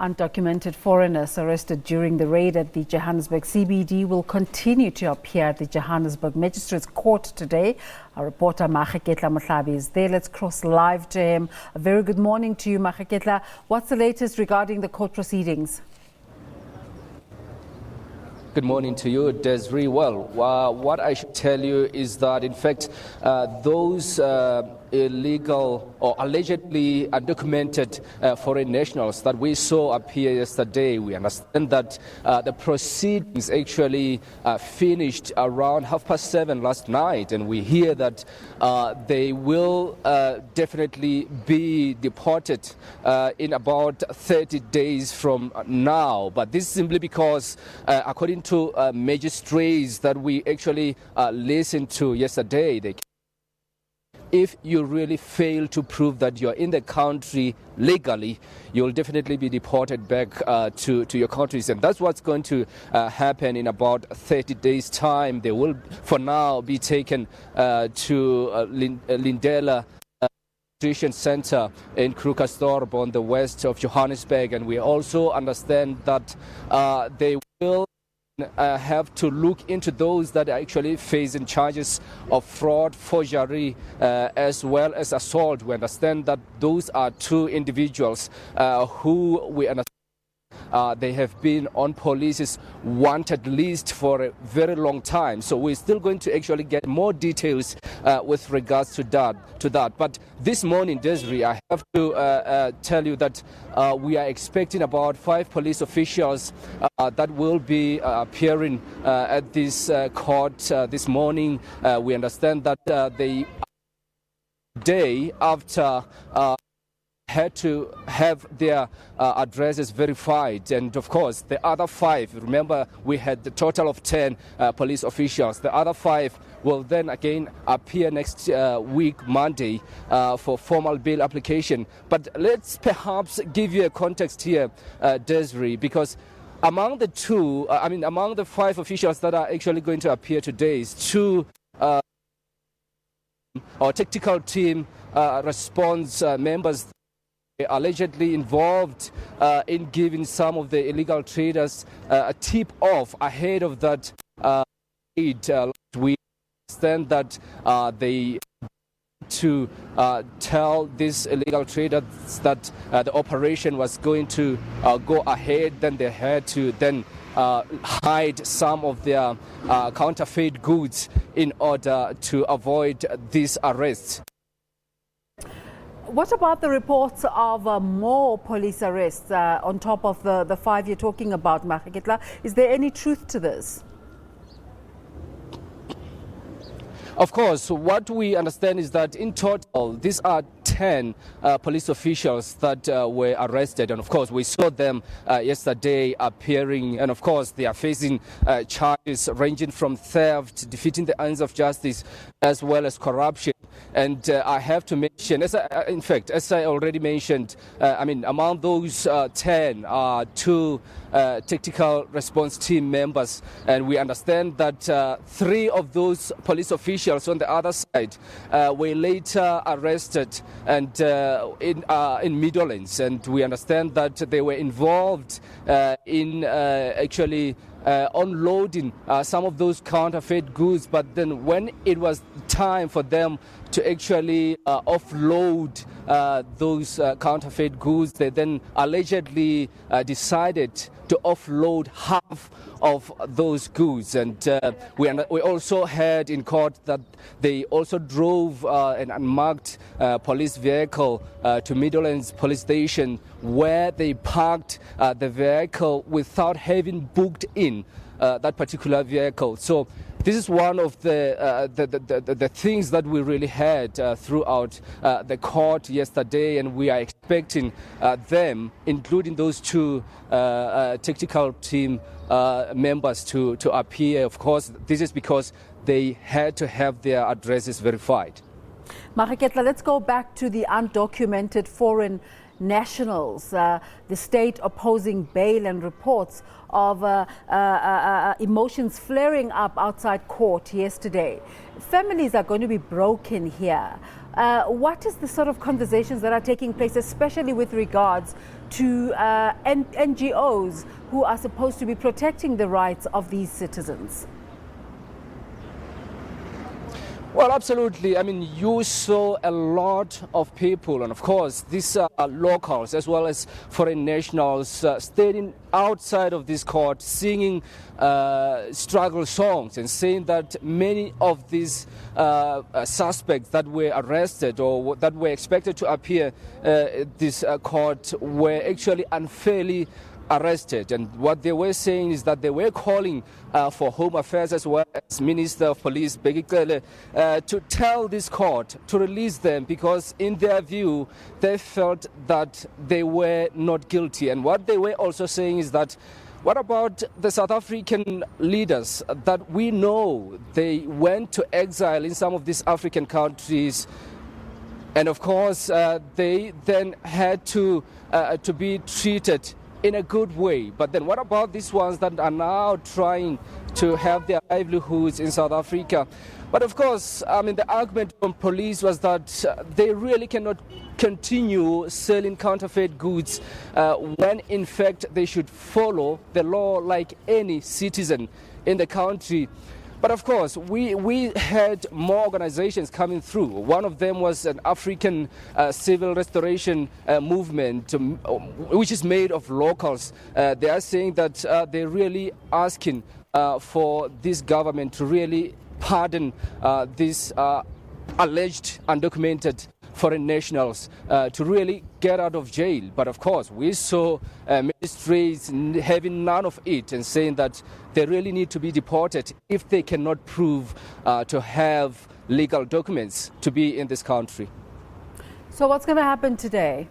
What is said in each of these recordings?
Undocumented foreigners arrested during the raid at the Johannesburg CBD will continue to appear at the Johannesburg Magistrates Court today. Our reporter Makeketla Motlabi is there. Let's cross live to him. A very good morning to you, Makeketla. What's the latest regarding the court proceedings? Good morning to you, Desiree. Well, what I should tell you is that, in fact, those illegal or allegedly undocumented foreign nationals that we saw appear yesterday, we understand that the proceedings actually finished around 7:30 last night, and we hear that they will definitely be deported in about 30 days from now. But this is simply because, according to magistrates that we actually listened to yesterday, if you really fail to prove that you're in the country legally, you'll definitely be deported back to your countries. And that's what's going to happen in about 30 days' time. They will, for now, be taken to Lindela Center in Krugersdorp on the west of Johannesburg. And we also understand that they will have to look into those that are actually facing charges of fraud, forgery, as well as assault. We understand that those are two individuals who we understand they have been on police's wanted list for a very long time. So we're still going to actually get more details with regards to that. But this morning, Desiree, I have to tell you that we are expecting about 5 police officials that will be appearing at this court this morning. We understand that they day after had to have their addresses verified, and of course the other 5, remember we had the total of 10 police officials. The other 5 will then again appear next week, Monday, for formal bail application. But let's perhaps give you a context here, Desiree, because among the 5 officials that are actually going to appear today is 2 our tactical team response members allegedly involved in giving some of the illegal traders a tip-off ahead of that raid. We understand that they to tell these illegal traders that the operation was going to go ahead. Then they had to then hide some of their counterfeit goods in order to avoid these arrests. What about the reports of more police arrests on top of the 5 you're talking about, Makeketla? Is there any truth to this? Of course, what we understand is that in total, these are 10 police officials that were arrested. And of course, we saw them yesterday appearing. And of course, they are facing charges ranging from theft, defeating the ends of justice, as well as corruption. And I have to mention, as I already mentioned, among those 10 are 2 tactical response team members. And we understand that 3 of those police officials on the other side were later arrested and in Midlands. And we understand that they were involved in actually unloading some of those counterfeit goods. But then when it was time for them to actually offload those counterfeit goods, they then allegedly decided to offload half of those goods. And we also heard in court that they also drove an unmarked police vehicle to Midlands police station, where they parked the vehicle without having booked in that particular vehicle. So this is one of the things that we really had throughout the court yesterday, and we are expecting them, including those 2 tactical team members, to appear. Of course, this is because they had to have their addresses verified. Makeketla, let's go back to the undocumented foreign nationals. The state opposing bail and reports of emotions flaring up outside court yesterday. Families are going to be broken here. What is the sort of conversations that are taking place, especially with regards to NGOs who are supposed to be protecting the rights of these citizens? Well, absolutely. I mean, you saw a lot of people, and of course, these are locals as well as foreign nationals standing outside of this court singing struggle songs and saying that many of these suspects that were arrested or that were expected to appear at this court were actually unfairly arrested. And what they were saying is that they were calling for Home Affairs as well as Minister of Police Begikele to tell this court to release them, because in their view they felt that they were not guilty. And what they were also saying is that what about the South African leaders that we know they went to exile in some of these African countries, and of course they then had to be treated in a good way. But then what about these ones that are now trying to have their livelihoods in South Africa? But of course, I mean, the argument from police was that they really cannot continue selling counterfeit goods when in fact they should follow the law like any citizen in the country. But of course, we had more organizations coming through. One of them was an African civil restoration movement, which is made of locals. They are saying that they're really asking for this government to really pardon these alleged undocumented foreign nationals to really get out of jail. But of course, we saw magistrates having none of it and saying that they really need to be deported if they cannot prove to have legal documents to be in this country. So what's going to happen today?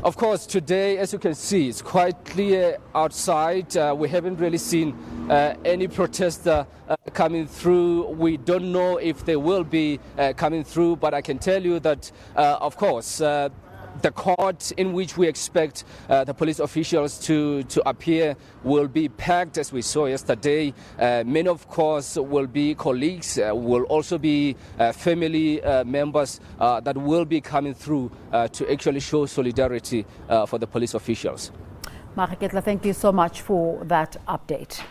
Of course, today, as you can see, it's quite clear outside. We haven't really seen any protester coming through. We don't know if they will be coming through, but I can tell you that, of course, the court in which we expect the police officials to appear will be packed, as we saw yesterday. Many, of course, will be colleagues, will also be family members that will be coming through to actually show solidarity for the police officials. Mareketla, thank you so much for that update.